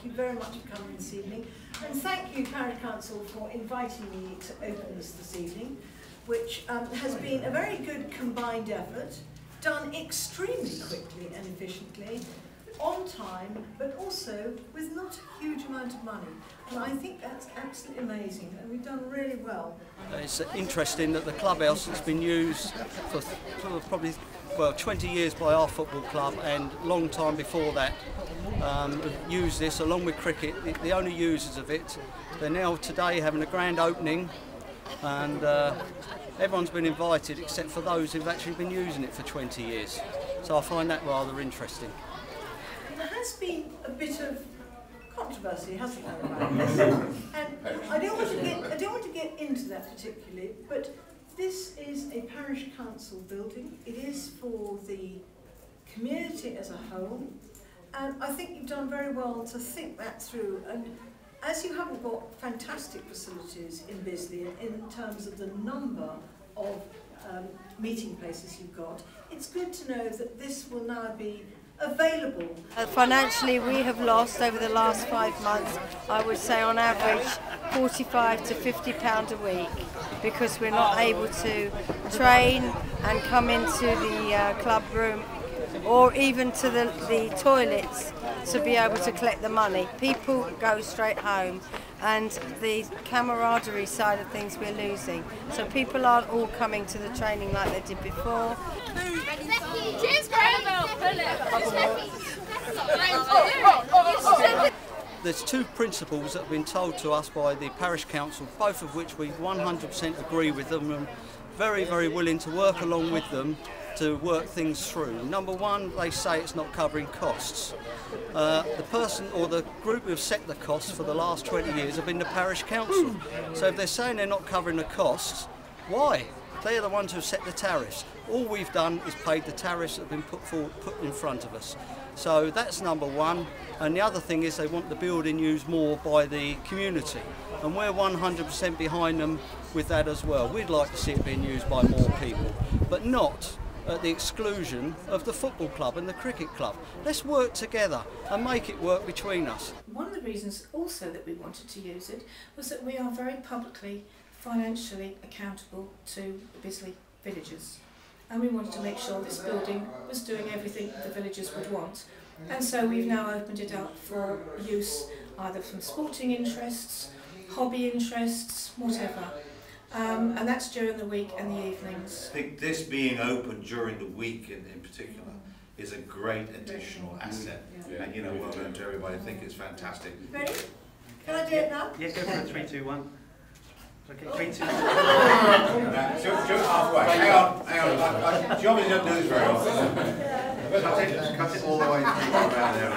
thank you very much for coming this evening. And thank you, Parish Council, for inviting me to open this evening, which has been a very good combined effort, done extremely quickly and efficiently, on time, but also with not a huge amount of money. And I think that's absolutely amazing, and we've done really well. It's interesting that the clubhouse has been used for probably 20 years by our football club, and long time before that used this along with cricket, the only users of it. They're now today having a grand opening, and everyone's been invited except for those who've actually been using it for 20 years. So I find that rather interesting. There has been a bit of controversy, hasn't there, about this? And I don't want to get into that particularly, but this is a parish council building. It is for the community as a whole, and I think you've done very well to think that through. And as you haven't got fantastic facilities in Bisley in terms of the number of meeting places you've got, it's good to know that this will now be available. Financially, we have lost over the last 5 months, I would say on average, £45 to £50 a week, because we're not able to train and come into the club room or even to the toilets to be able to collect the money. People go straight home, and the camaraderie side of things we're losing. So people aren't all coming to the training like they did before. Cheers, There's two principles that have been told to us by the parish council, both of which we 100% agree with them and very, very willing to work along with them to work things through. Number one, they say it's not covering costs. The person or the group who've set the costs for the last 20 years have been the parish council. So if they're saying they're not covering the costs, why? They're the ones who've set the tariffs. All we've done is paid the tariffs that have been put in front of us. So that's number one. And the other thing is they want the building used more by the community. And we're 100% behind them with that as well. We'd like to see it being used by more people, but not at the exclusion of the football club and the cricket club. Let's work together and make it work between us. One of the reasons also that we wanted to use it was that we are very publicly, financially accountable to the Bisley villagers. And we wanted to make sure this building was doing everything the villagers would want. And so we've now opened it up for use either from sporting interests, hobby interests, whatever. And that's during the week and the evenings. I think this being open during the week in particular is a great additional asset. Yeah. And well done to everybody. I think it's fantastic. Ready? Can I do it now? Yeah, go for it. 3, 2, 1. Okay, 3, 2, 1. Just halfway. Hang on. Do you obviously don't do this very often? Cut it all the way through around there.